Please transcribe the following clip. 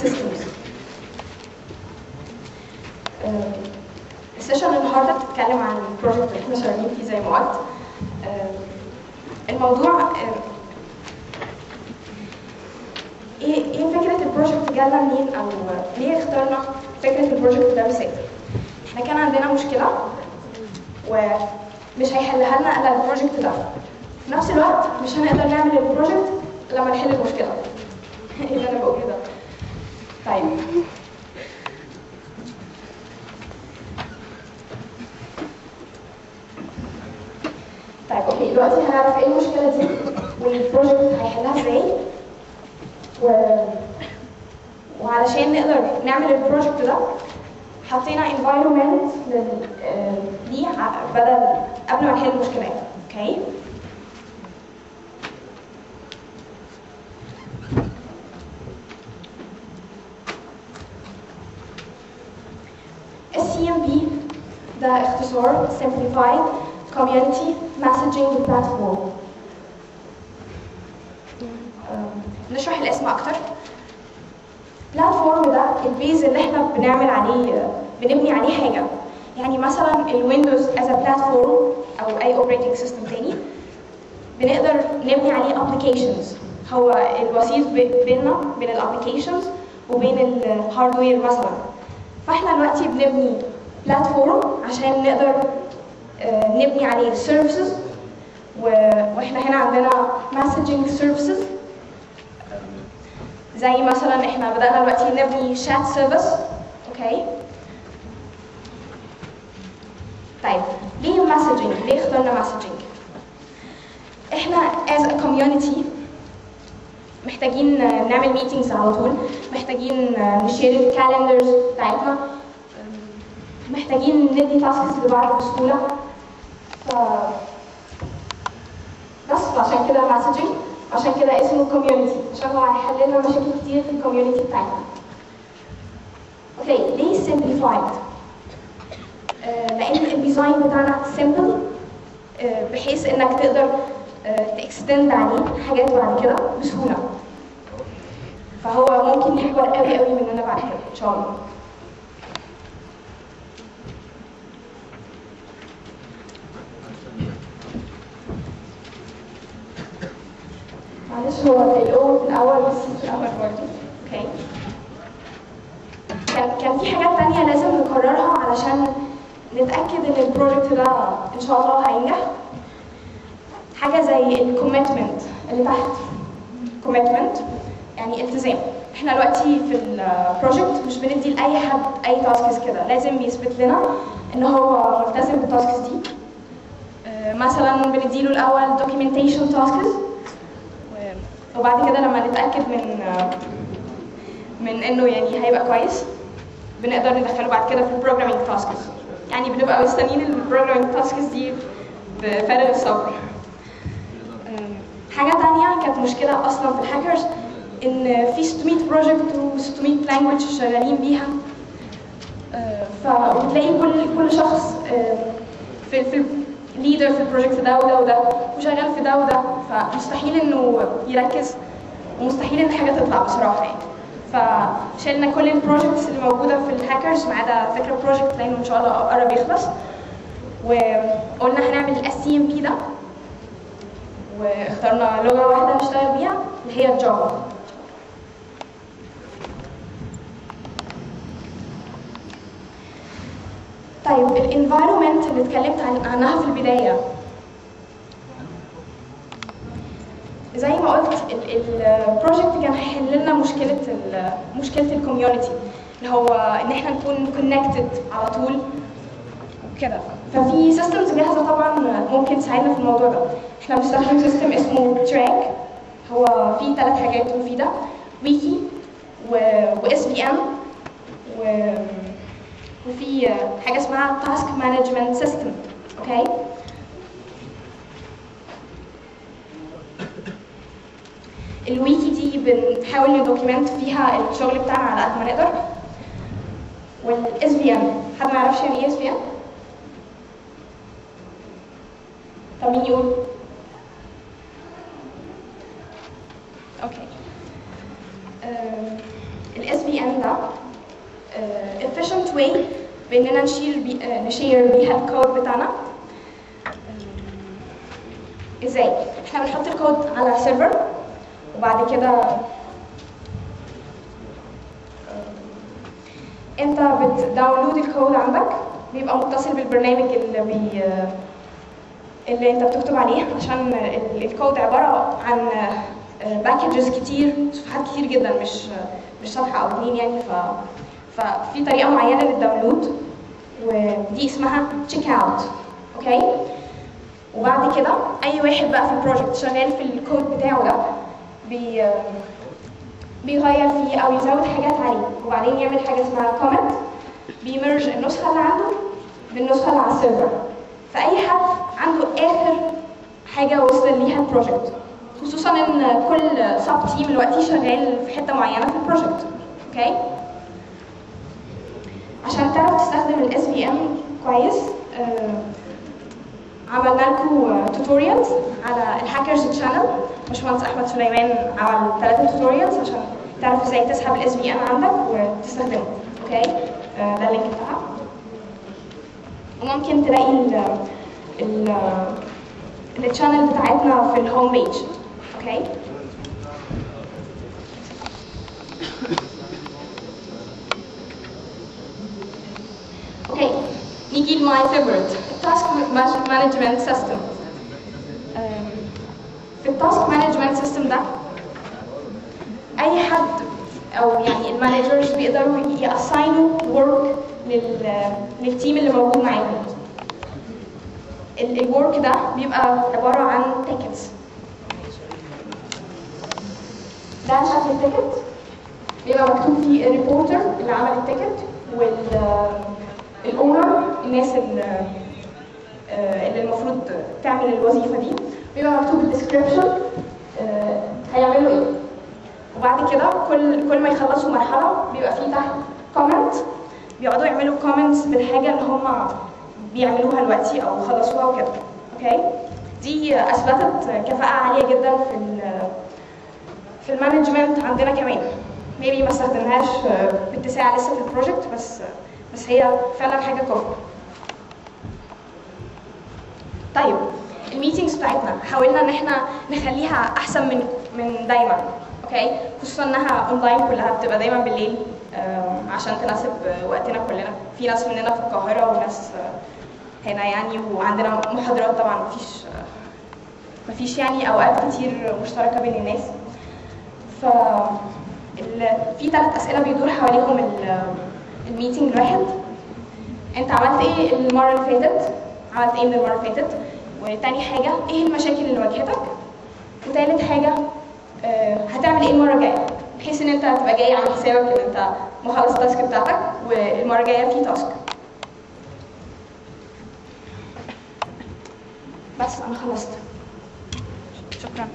systems. السيشن النهارده بتتكلم عن البروجكت اللي احنا شغالين فيه زي ما قلت. الموضوع ايه فكره البروجكت جالنا منين، او ليه اخترنا فكره البروجكت ده بالذات. احنا كان عندنا مشكله ومش هيحلها لنا الا البروجكت ده. في نفس الوقت مش هنقدر نعمل البروجكت لما نحل المشكله. ايه اللي انا بقوله ده؟ طيب اوكي، دلوقتي هنعرف ايه المشكله دي والبروجكت هيحلها ازاي، وعلشان نقدر نعمل البروجكت ده حطينا environment ليه بدل قبل ما نحل المشكلات. اوكي، CMP ده اختصار Simplified Community Messaging Platform. نشرح الاسم اكتر. بلاتفورم ده البيز اللي احنا بنبني عليه حاجه. يعني مثلا الويندوز از بلاتفورم او اي اوبريتنج سيستم تاني بنقدر نبني عليه ابلكيشنز، هو الوسيط بين الابلكيشنز وبين الهاردوير مثلا. فاحنا دلوقتي بنبني بلاتفورم عشان نقدر نبني عليه سيرفيسز، واحنا هنا عندنا مسجنج سيرفيسز. زي مثلا احنا بدأنا دلوقتي نبني شات سيرفيس. اوكي، طيب ليه مسجنج؟ ليه اخترنا مسجنج؟ احنا as a community محتاجين نعمل ميتينجز على طول، محتاجين نشير الكالندرز بتاعتنا، محتاجين ندي تاسكس لبعض بسهوله. بس عشان كده مسجنج، عشان كده اسمه كوميونتي، عشان هو هيحل لنا مشاكل كتير في الكوميونتي بتاعتنا. اوكي، ليه سمبليفايد؟ لان الديزاين بتاعنا سمبل، بحيث انك تقدر تكستند عليه حاجات بعد كده بسهوله. فهو ممكن يكبر قوي قوي مننا بعد كده ان شاء الله. معلش هو في الاول بس في الاول برضه. اوكي، كان في حاجات تانية لازم نكررها علشان نتاكد ان البروجكت ده ان شاء الله هينجح. حاجه زي الكوميتمنت اللي تحت. كوميتمنت يعني التزام. احنا دلوقتي في البروجكت مش بندي لاي حد اي تاسكس كده، لازم يثبت لنا ان هو ملتزم بالتاسكس دي. مثلا بنديله الاول دوكيومنتيشن تاسكس، وبعد كده لما نتاكد من انه يعني هيبقى كويس بنقدر ندخله بعد كده في البروجرامينج تاسكس. يعني بنبقى مستنيين البروجرامينج تاسكس دي بفارغ الصبر. حاجه ثانيه كانت مشكله اصلا في الهاكرز، ان في 600 بروجكت و600 لانجويج شغالين بيها. فبتلاقي كل شخص في ليدر في البروجكت ده وده وده وشغال في ده وده، فمستحيل انه يركز ومستحيل ان حاجه تطلع بصراحه يعني. فشلنا كل البروجكتس اللي موجوده في الهاكرز ما عدا فكره بروجكت لانه ان شاء الله قرب يخلص، وقلنا هنعمل الCMP ده، واخترنا لغه واحده نشتغل بيها اللي هي الجافا. طيب الانفايرمنت اللي اتكلمت عنها في البدايه، زي ما قلت البروجكت كان هيحل لنا مشكله الكوميونتي، اللي هو ان احنا نكون كونكتد على طول وكده. ففي سيستمز جاهزه طبعا ممكن تساعدنا في الموضوع ده. احنا بنستخدم سيستم اسمه تراك، هو فيه 3 حاجات مفيده: ويكي وSVM وفي حاجه اسمها تاسك مانجمنت سيستم. اوكي، الويكي دي بنحاول ندوكيمنت فيها الشغل بتاعنا على قد ما نقدر. والSVM، حد ما يعرفش يعني ايه SVM؟ طب مين يقول؟ اوكي، الاس في ان ده efficient way باننا نشير بيها الكود بتاعنا. ازاي؟ احنا بنحط الكود على سيرفر، وبعد كده انت بتداونلود الكود عندك، بيبقى متصل بالبرنامج اللي انت بتكتب عليه، عشان الكود عباره عن باكجز كتير، صفحات كتير جدا، مش صفحه او اتنين يعني. ففي طريقه معينه للداونلود، ودي اسمها تشيك اوت. اوكي؟ وبعد كده اي واحد بقى في البروجكت شغال في الكود بتاعه ده بيغير فيه او يزود حاجات عليه، وبعدين يعمل حاجه اسمها كومنت، بيمرج النسخه اللي عنده بالنسخه اللي على السيرفر. فاي حد عنده اخر حاجه وصل ليها البروجكت، خصوصا ان كل سب تيم دلوقتي شغال في حته معينه في البروجكت. اوكي؟ عشان تعرف تستخدم الاس في ام كويس، عملنا لكم توتوريالز على الهاكرز تشانل. باشمهندس احمد سليمان عمل 3 توتوريالز عشان تعرف ازاي تسحب الاس في ام عندك وتستخدمه. اوكي؟ ده اللينك بتاعها، وممكن تلاقي التشانل بتاعتنا في الهوم بيج. اوكي؟ اوكي، نيجي لماي فيفورت، التاسك مانجمنت سيستم. في التاسك مانجمنت سيستم ده اي حد او يعني المانجرز بيقدروا ياساينوا ورك للتيم اللي موجود معاهم. الورك ده بيبقى عباره عن تيكتس. ده شكل التيكت، بيبقى مكتوب فيه الريبورتر اللي عمل التيكت، والاونر، الناس اللي المفروض تعمل الوظيفه دي، بيبقى مكتوب الديسكريبشن هيعملوا ايه. وبعد كده كل ما يخلصوا مرحله بيبقى فيه تحت كومنت، بيقعدوا يعملوا كومنتس بالحاجه اللي هم بيعملوها دلوقتي او خلصوها وكده. اوكي؟ دي اثبتت كفاءه عاليه جدا في المانجمنت عندنا كمان. ميبي ما استخدمناهاش باتساع لسه في البروجكت، بس هي فعلا حاجه كفء. طيب الميتينجز بتاعتنا حاولنا ان احنا نخليها احسن من دايما. اوكي؟ خصوصا انها اونلاين، كلها بتبقى دايما بالليل عشان تناسب وقتنا كلنا. في ناس مننا في القاهره وناس هنا يعني، وعندنا محاضرات طبعا، مفيش يعني اوقات كتير مشتركه بين الناس. في 3 اسئله بيدور حواليهم الميتنج الواحد. انت عملت ايه المره اللي فاتت؟ عملت ايه من المره اللي فاتت؟ وتاني حاجه، ايه المشاكل اللي واجهتك؟ وتالت حاجه، هتعمل ايه المره الجايه؟ بحيث ان انت تبقى جاي عامل حسابك ان انت مخلص التاسك بتاعتك والمره الجايه في تاسك. بس انا خلصت. شكرا.